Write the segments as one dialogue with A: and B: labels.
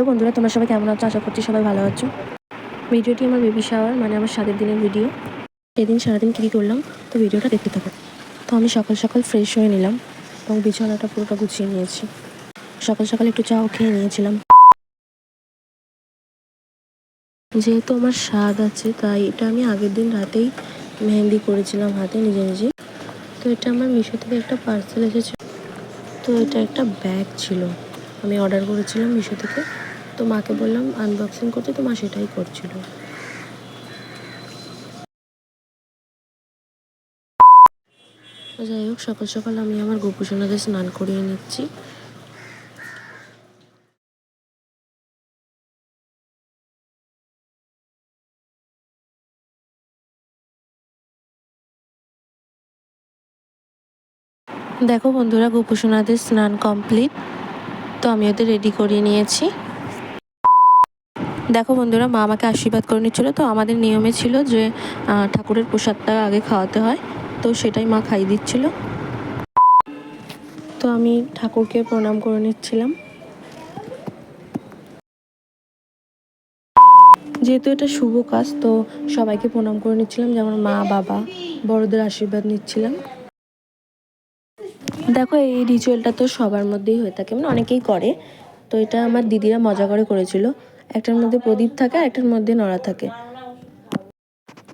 A: বন্ধুরা, তোমরা সবাই কেমন আছো? আশা করছি সবাই ভালো আছো। ভিডিওটি আমার বেবি শাওয়ার মানে আমার 7 দিনের ভিডিও। সেদিন সারাদিন কী করলাম তো ভিডিওটা দেখতে থাকো। তো আমি সকাল সকাল ফ্রেশ হয়ে নিলাম এবং বিছানাটা পুরোটা গুছিয়ে নিয়েছি। সকাল সকাল একটু চাও খেয়ে নিয়েছিলাম। যেহেতু আমার স্বাদ আছে তাই এটা আমি আগের দিন রাতেই মেহেন্দি করেছিলাম হাতে নিজে নিজে। তো এটা আমার মিশো থেকে একটা পার্সেল এসেছে। তো এটা একটা ব্যাগ ছিল, আমি অর্ডার করেছিলাম মিশো থেকে। তো মাকে বললাম আনবক্সিং করতে, তো মা সেটাই করছিল। যাই হোক, সকাল সকাল আমি আমার গোপুসোনাদের স্নান করিয়ে নিচ্ছি। দেখো বন্ধুরা, গোপুসোনাদের স্নান কমপ্লিট। তো আমি ওদের রেডি করিয়ে নিয়েছি। দেখো বন্ধুরা, মা আমাকে আশীর্বাদ করে নিচ্ছিলো। তো আমাদের নিয়মে ছিল যে ঠাকুরের প্রসাদটা আগে খাওয়াতে হয়, তো সেটাই মা খাইয়ে দিচ্ছিল। তো আমি ঠাকুরকে প্রণাম করে নিচ্ছিলাম। যেহেতু এটা শুভ কাজ, তো সবাইকে প্রণাম করে নিচ্ছিলাম, যেমন মা, বাবা, বড়দের আশীর্বাদ নিচ্ছিলাম। দেখো, এই রিচুয়ালটা তো সবার মধ্যেই হয়ে থাকে, মানে অনেকেই করে। তো এটা আমার দিদিরা মজা করে করেছিল। একটার মধ্যে প্রদীপ থাকে আর একটার মধ্যে নড়া থাকে।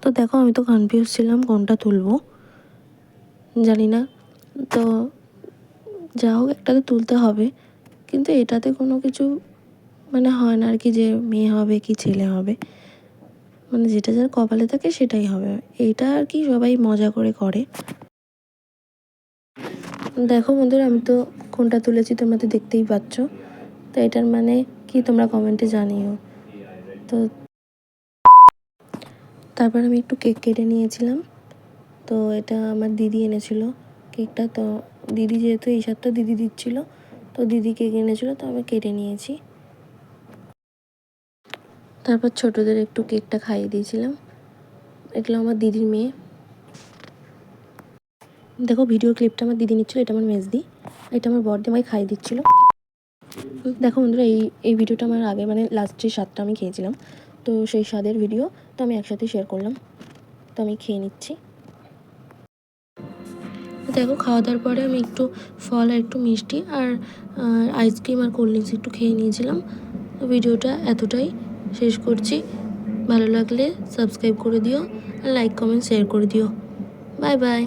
A: তো দেখো, আমি তো কনফিউজ ছিলাম কোনটা তুলবো, জানি না। তো যা হোক, একটা তো তুলতে হবে, কিন্তু এটাতে কোনো কিছু মানে হয় না আর কি, যে মেয়ে হবে কি ছেলে হবে, মানে যেটা যার কপালে থাকে সেটাই হবে। এইটা আর কি সবাই মজা করে করে। দেখো বন্ধুরা, আমি তো কোনটা তুলেছি তোমরা তো দেখতেই পাচ্ছ। তো এটার মানে কি তোমরা কমেন্টে জানিও। তো তারপর আমি একটু কেক কেটে নিয়েছিলাম। তো এটা আমার দিদি এনেছিল কেকটা। তো দিদি যেহেতু এই সাতটা দিদি দিচ্ছিল, তো দিদি কেক এনেছিল, তো আমি কেটে নিয়েছি। তারপর ছোটদের একটু কেকটা খাইয়ে দিয়েছিলাম। এগুলো আমার দিদির মেয়ে। দেখো, ভিডিও ক্লিপটা আমার দিদি নিচ্ছিল। এটা আমার মেজদি, এটা আমার বড়দি আমাকে খাইয়ে দিচ্ছিল। দেখো বন্ধুরা, এই ভিডিওটা আমার আগে মানে লাস্ট যে স্বাদটা আমি খেয়েছিলাম, তো সেই স্বাদের ভিডিও তো আমি একসাথে শেয়ার করলাম। তো আমি খেয়ে নিচ্ছি। দেখো, খাওয়া দাওয়ার পরে আমি একটু ফল আর একটু মিষ্টি আর আইসক্রিম আর কোল্ড ড্রিঙ্কস একটু খেয়ে নিয়েছিলাম। তো ভিডিওটা এতটাই, শেষ করছি। ভালো লাগলে সাবস্ক্রাইব করে দিও আর লাইক কমেন্ট শেয়ার করে দিও। Bye bye.